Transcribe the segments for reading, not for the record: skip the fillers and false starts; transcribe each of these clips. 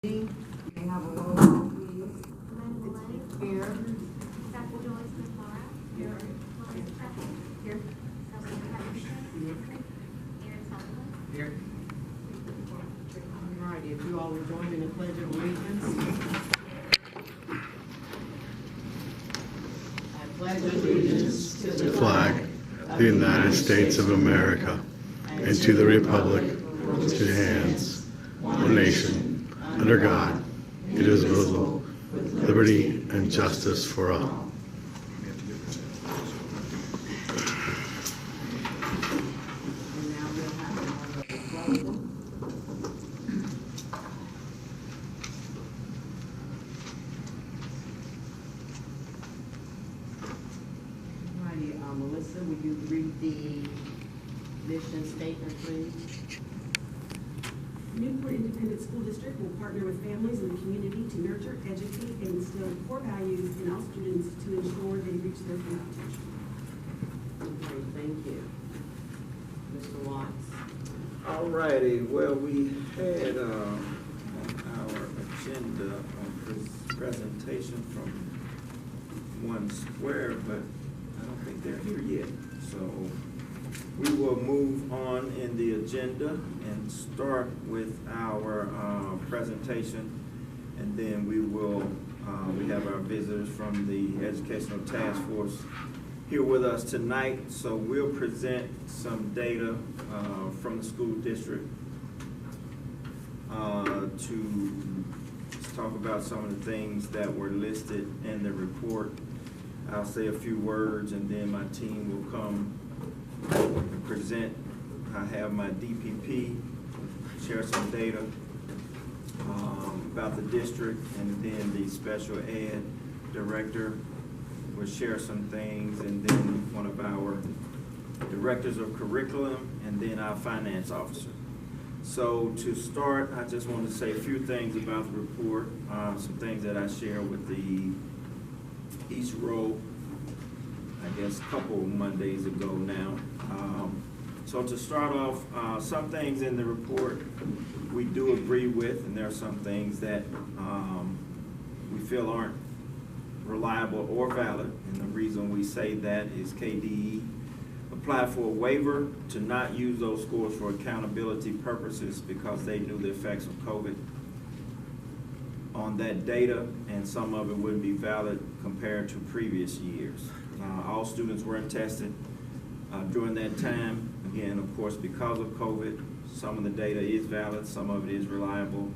May I have a roll call, please? Amanda Lane. Here. Dr. Joyce McMorrow. Here. Lois Pepper. Here. Sophie Patterson. Aaron Sullivan. Here. All right, if you all will join me in the Pledge of Allegiance. I pledge allegiance to the flag of the United States of America and to the republic which stands one nation under God, indivisible, with liberty and justice for all. And now we'll have another closing. Alrighty, Melissa, will you read the mission statement, please? Newport Independent School District will partner with families and the community to nurture, educate, and instill core values in all students to ensure they reach their full potential. Okay, thank you. Mr. Watts? All righty, well, we had on our agenda a presentation from One Square, but I don't think they're here yet. So we will move on in the agenda and start with our presentation. And then we will, we have our visitors from the Educational Task Force here with us tonight. So we'll present some data from the school district to talk about some of the things that were listed in the report. I'll say a few words and then my team will come and present. I have my DPP, share some data about the district, and then the special ed director will share some things, and then one of our directors of curriculum, and then our finance officer. So to start, I just want to say a few things about the report, some things that I shared with the East Row, I guess, a couple Mondays ago now. So to start off, some things in the report we do agree with, and there are some things that we feel aren't reliable or valid. And the reason we say that is KDE applied for a waiver to not use those scores for accountability purposes because they knew the effects of COVID on that data, and some of it wouldn't be valid compared to previous years. All students weren't tested during that time. Again, of course, because of COVID, some of the data is valid, some of it is reliable,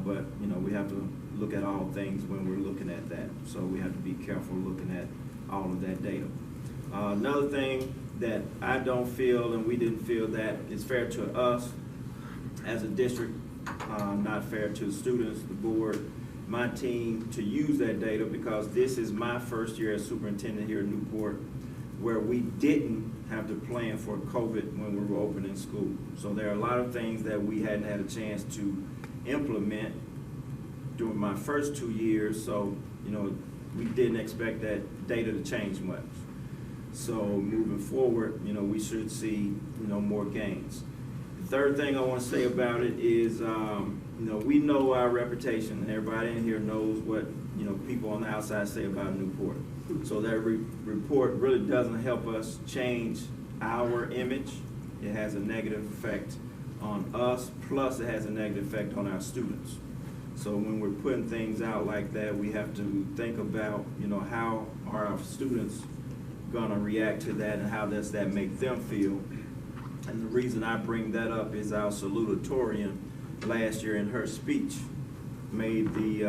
but you know, we have to look at all things when we're looking at that. So we have to be careful looking at all of that data. Another thing that I don't feel, and we didn't feel, that is fair to us as a district, not fair to the students, the board, my team, to use that data, because this is my first year as superintendent here at Newport, where we didn't have to plan for COVID when we were opening school. So there are a lot of things that we hadn't had a chance to implement during my first 2 years. So, you know, we didn't expect that data to change much. So moving forward, you know, we should see, you know, more gains. The third thing I want to say about it is, you know, we know our reputation, and everybody in here knows what, you know, people on the outside say about Newport. So that report really doesn't help us change our image. It has a negative effect on us, plus it has a negative effect on our students. So when we're putting things out like that, we have to think about, you know, how are our students gonna react to that, and how does that make them feel. And the reason I bring that up is our salutatorian last year in her speech made the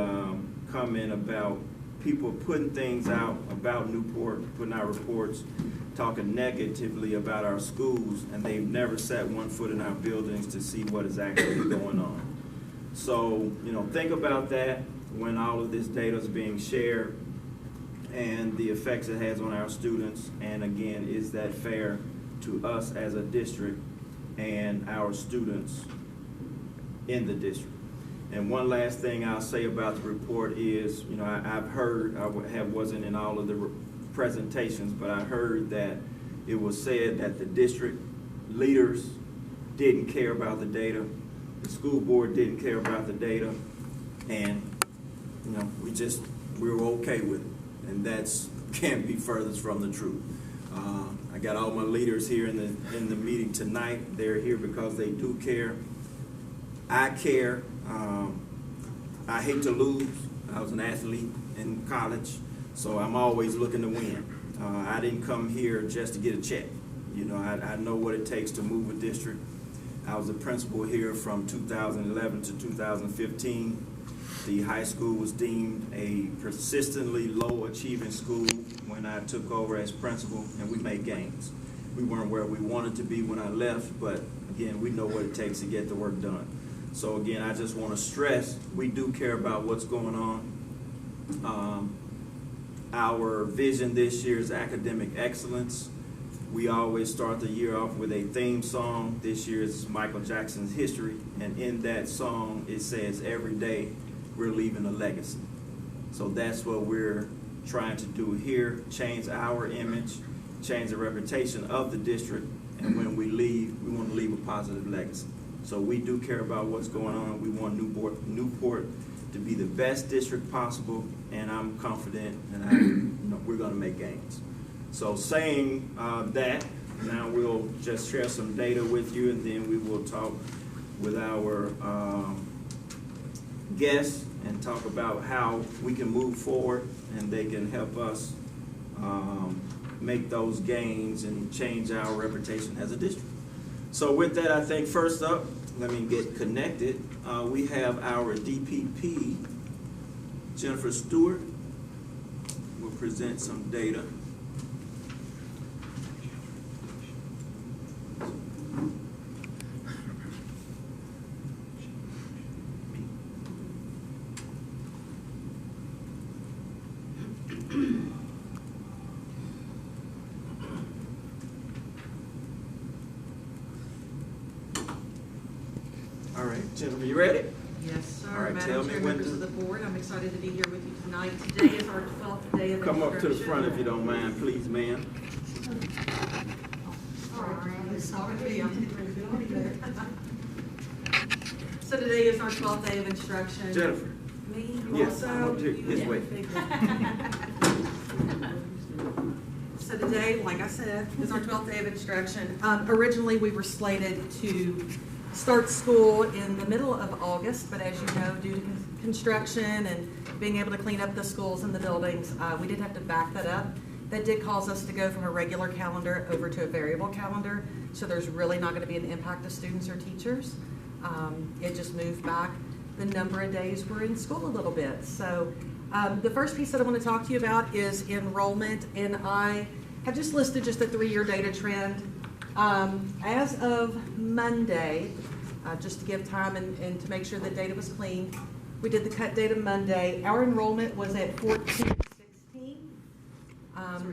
comment about people putting things out about Newport, putting out reports, talking negatively about our schools, and they've never set one foot in our buildings to see what is actually going on. So, you know, think about that when all of this data is being shared, and the effects it has on our students. And again, is that fair to us as a district and our students in the district? And one last thing I'll say about the report is, you know, I've heard, wasn't in all of the presentations, but I heard that it was said that the district leaders didn't care about the data, the school board didn't care about the data, And, we were okay with it. And that's, can't be furthest from the truth. I got all my leaders here in the meeting tonight. They're here because they do care. I care. I hate to lose. I was an athlete in college, so I'm always looking to win. I didn't come here just to get a check. I know what it takes to move a district. I was a principal here from 2011 to 2015. The high school was deemed a persistently low achieving school when I took over as principal, and we made gains. We weren't where we wanted to be when I left, but again, we know what it takes to get the work done. So again, I just want to stress, we do care about what's going on. Our vision this year is academic excellence. We always start the year off with a theme song. This year is Michael Jackson's History, and in that song it says every day we're leaving a legacy. So that's what we're trying to do here, change our image, change the reputation of the district, and when we leave, we want to leave a positive legacy. So we do care about what's going on. We want Newport to be the best district possible, and I'm confident and we're going to make gains. So saying that, now we'll just share some data with you, and then we will talk with our guests and talk about how we can move forward and they can help us make those gains and change our reputation as a district. So with that, I think first up, let me get connected. We have our DPP, Jennifer Stewart, will present some data. All right, Jennifer, you ready? Yes, sir. All right, tell Madam me Chair, when members to- of the board, I'm excited to be here with you tonight. Today is our 12th day of Come up to the instruction. front if you don't mind, please, ma'am. So today is our 12th day of instruction. Jennifer. Me Yes, also? this way. So today, like I said, is our 12th day of instruction. Originally, we were slated to start school in the middle of August, but as you know, due to construction and being able to clean up the schools and the buildings, we did have to back that up. That did cause us to go from a regular calendar over to a variable calendar, so there's really not going to be an impact to students or teachers. It just moved back the number of days we're in school a little bit. So the first piece that I want to talk to you about is enrollment, and I have just listed just a 3-year data trend. As of Monday, just to give time and to make sure that data was clean, we did the cut data Monday. Our enrollment was at 1416.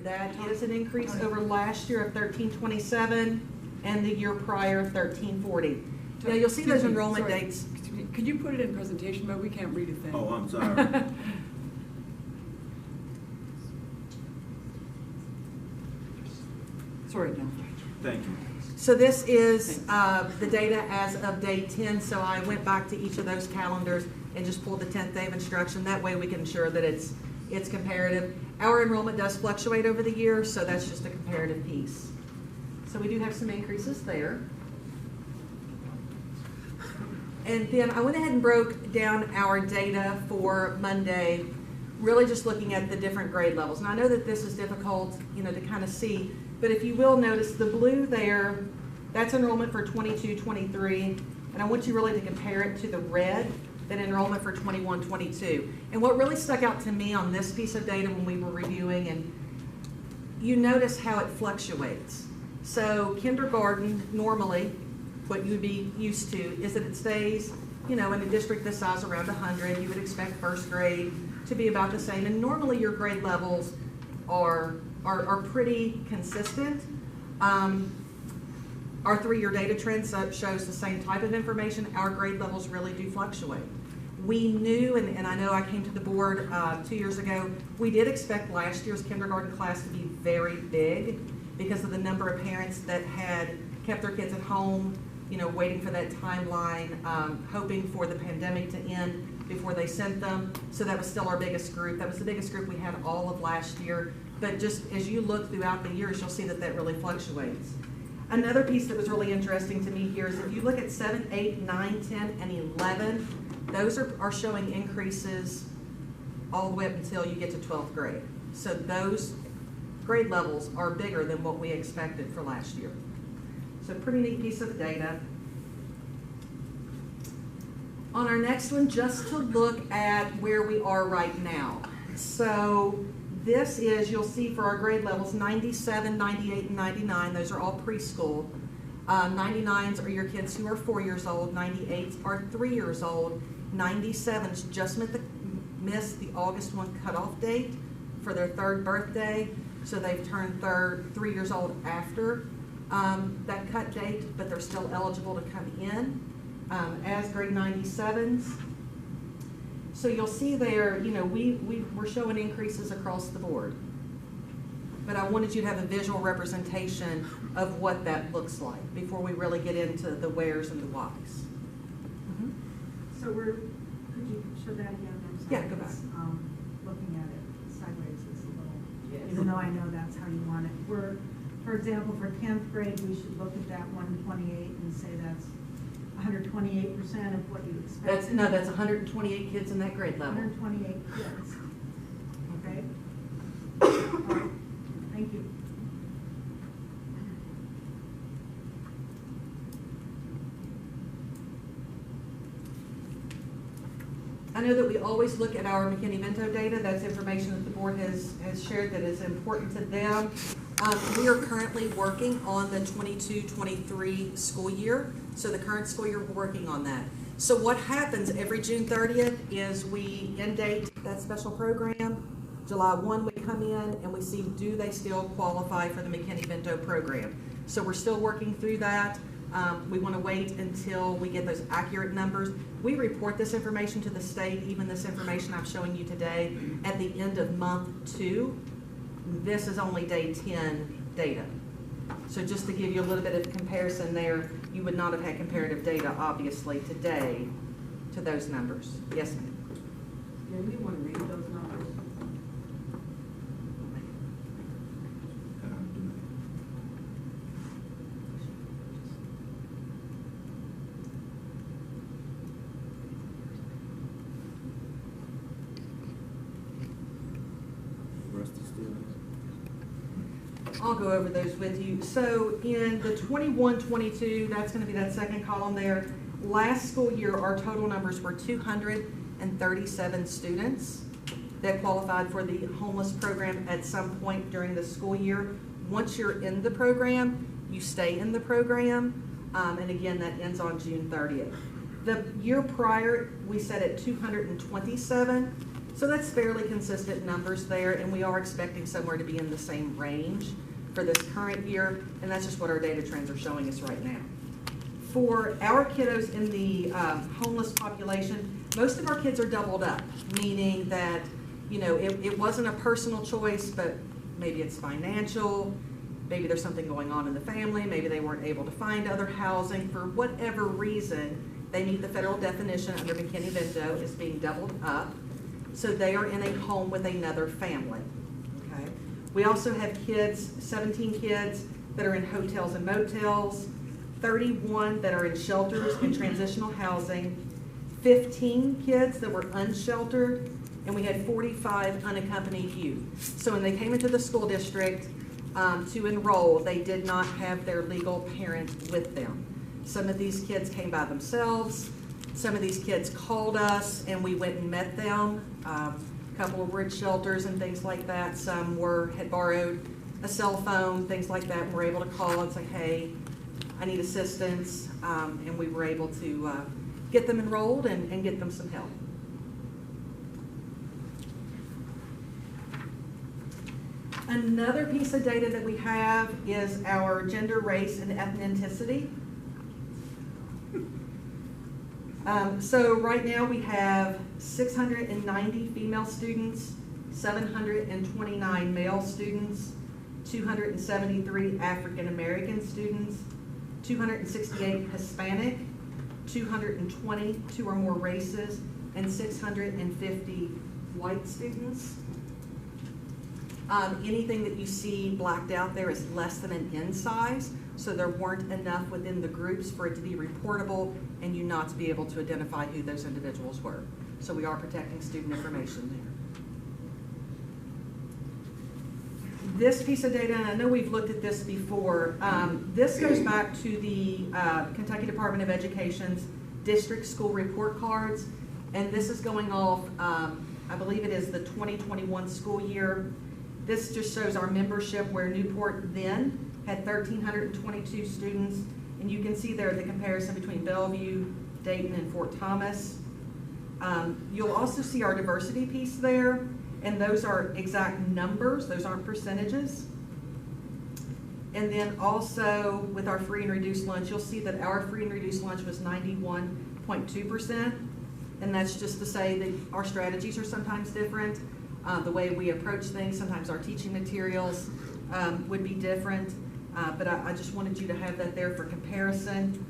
That is an increase over last year of 1327 and the year prior 1340. Now you'll see those enrollment dates. Could you put it in presentation mode? We can't read a thing. Oh, I'm sorry. Sorry, Jennifer. Thank you. So this is the data as of day 10. So I went back to each of those calendars and just pulled the 10th day of instruction. That way we can ensure that it's comparative. Our enrollment does fluctuate over the year, so that's just a comparative piece. So we do have some increases there. And then I went ahead and broke down our data for Monday, really just looking at the different grade levels. And I know that this is difficult, to kind of see, but if you will notice the blue there, that's enrollment for 22-23, and I want you really to compare it to the red, that enrollment for 21-22. And what really stuck out to me on this piece of data when we were reviewing, and you notice how it fluctuates. So kindergarten, normally, what you would be used to is that it stays, in a district this size around 100. You would expect first grade to be about the same, and normally your grade levels are pretty consistent. Our 3-year data trend shows the same type of information. Our grade levels really do fluctuate. We knew, and I know I came to the board 2 years ago, we did expect last year's kindergarten class to be very big because of the number of parents that had kept their kids at home, waiting for that timeline, hoping for the pandemic to end. before they sent them. So that was still our biggest group. That was the biggest group we had all of last year. But just as you look throughout the years, you'll see that that really fluctuates. Another piece that was really interesting to me here is if you look at 7, 8, 9, 10, and 11, those are showing increases all the way up until you get to 12th grade. So those grade levels are bigger than what we expected for last year. So pretty neat piece of data. On our next one, just to look at where we are right now. So this is, you'll see for our grade levels, 97, 98, and 99. Those are all preschool. 99s are your kids who are 4 years old. 98s are 3 years old. 97s just missed the August 1 cutoff date for their 3rd birthday. So they've turned 3 years old after that cut date, but they're still eligible to come in as grade 97s. So you'll see there, you know, we're showing increases across the board. But I wanted you to have a visual representation of what that looks like before we really get into the wheres and the whys. So could you show that again? I'm sorry. Yeah, go back. It's, looking at it sideways is a little, Yes. even though I know that's how you want it. For example, for 10th grade, we should look at that 128 and say that's 128% of what you expect. That's 128 kids in that grade level. 128 kids. Okay? All right. Thank you. I know that we always look at our McKinney-Vento data. That's information that the board has shared that is important to them. We are currently working on the 22-23 school year. So the current school year, we're working on that. So what happens every June 30th is we end date that special program. July 1, we come in and we see, do they still qualify for the McKinney-Vento program? So we're still working through that. We want to wait until we get those accurate numbers. We report this information to the state, even this information I'm showing you today, at the end of month 2. This is only day 10 data. So just to give you a little bit of comparison there, you would not have had comparative data, obviously, today to those numbers. Yes, ma'am? Do we want to read those numbers? Rusty still I'll go over those with you. So in the 21-22, that's going to be that second column there. Last school year, our total numbers were 237 students that qualified for the homeless program at some point during the school year. Once you're in the program, you stay in the program. And again, that ends on June 30th. The year prior, we set at 227. So that's fairly consistent numbers there, and we are expecting somewhere to be in the same range for this current year, and that's just what our data trends are showing us right now. For our kiddos in the homeless population, most of our kids are doubled up, meaning that, you know, it wasn't a personal choice, but maybe it's financial, maybe there's something going on in the family, maybe they weren't able to find other housing. For whatever reason, they meet the federal definition under McKinney-Vento as being doubled up. So they are in a home with another family, okay? We also have kids, 17 kids that are in hotels and motels, 31 that are in shelters and transitional housing, 15 kids that were unsheltered, and we had 45 unaccompanied youth. So when they came into the school district to enroll, they did not have their legal parent with them. Some of these kids came by themselves. Some of these kids called us and we went and met them. A couple were at shelters and things like that. Some had borrowed a cell phone, things like that, and were able to call and say, hey, I need assistance. And we were able to get them enrolled and get them some help. Another piece of data that we have is our gender, race, and ethnicity. So right now we have 690 female students, 729 male students, 273 African American students, 268 Hispanic, 220 two or more races, and 650 white students. Anything that you see blacked out there is less than an N size, so there weren't enough within the groups for it to be reportable and you not to be able to identify who those individuals were. So we are protecting student information there. This piece of data, and I know we've looked at this before, this goes back to the Kentucky Department of Education's district school report cards, and this is going off, I believe it is the 2021 school year. This just shows our membership where Newport then had 1,322 students, and you can see there the comparison between Bellevue, Dayton, and Fort Thomas. You'll also see our diversity piece there, and those are exact numbers, those aren't percentages. And then also with our free and reduced lunch, you'll see that our free and reduced lunch was 91.2%, and that's just to say that our strategies are sometimes different. The way we approach things, sometimes our teaching materials would be different, but I just wanted you to have that there for comparison.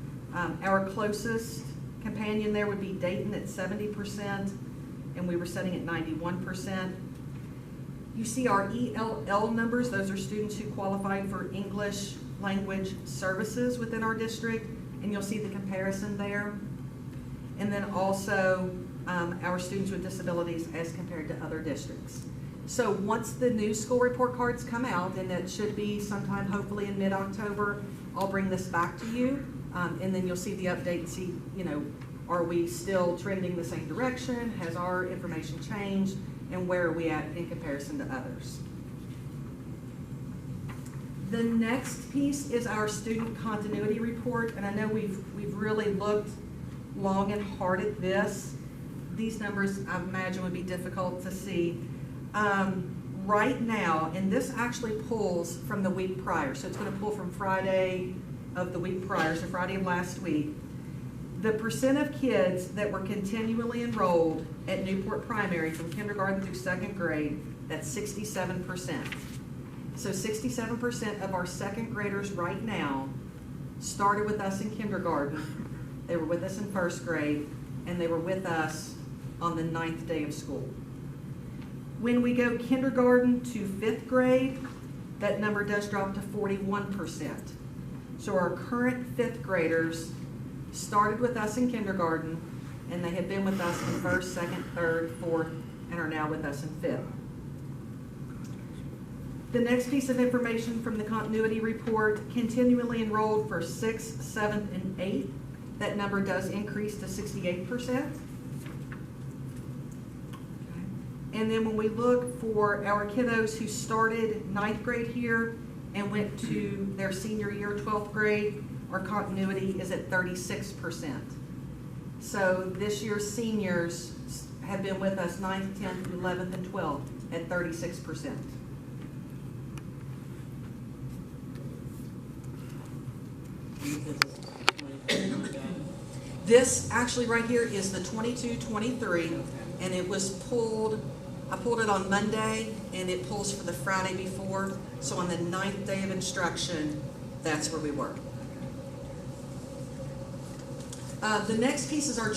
Our closest companion there would be Dayton at 70%, and we were setting at 91%. You see our ELL numbers, those are students who qualified for English language services within our district, and you'll see the comparison there. And then also our students with disabilities as compared to other districts. So once the new school report cards come out, and it should be sometime hopefully in mid-October, I'll bring this back to you, and then you'll see the update and see, you know, are we still trending the same direction? Has our information changed? And where are we at in comparison to others? The next piece is our student continuity report, and I know we've really looked long and hard at this. These numbers, I imagine, would be difficult to see. Right now, and this actually pulls from the week prior, so it's going to pull from Friday of the week prior, so Friday of last week. The percent of kids that were continually enrolled at Newport Primary from kindergarten through second grade, that's 67%. So 67% of our second graders right now started with us in kindergarten, they were with us in first grade, and they were with us on the 9th day of school. When we go kindergarten to 5th grade, that number does drop to 41%. So our current 5th graders started with us in kindergarten, and they have been with us in 1st, 2nd, 3rd, 4th, and are now with us in 5th. The next piece of information from the continuity report, continually enrolled for 6th, 7th, and 8th, that number does increase to 68%. And then when we look for our kiddos who started 9th grade here and went to their senior year, 12th grade, our continuity is at 36%. So this year's seniors have been with us 9th, 10th, 11th, and 12th at 36%. This actually right here is the 22-23, and it was pulled, I pulled it on Monday, and it pulls for the Friday before. So on the 9th day of instruction, that's where we were. The next piece is our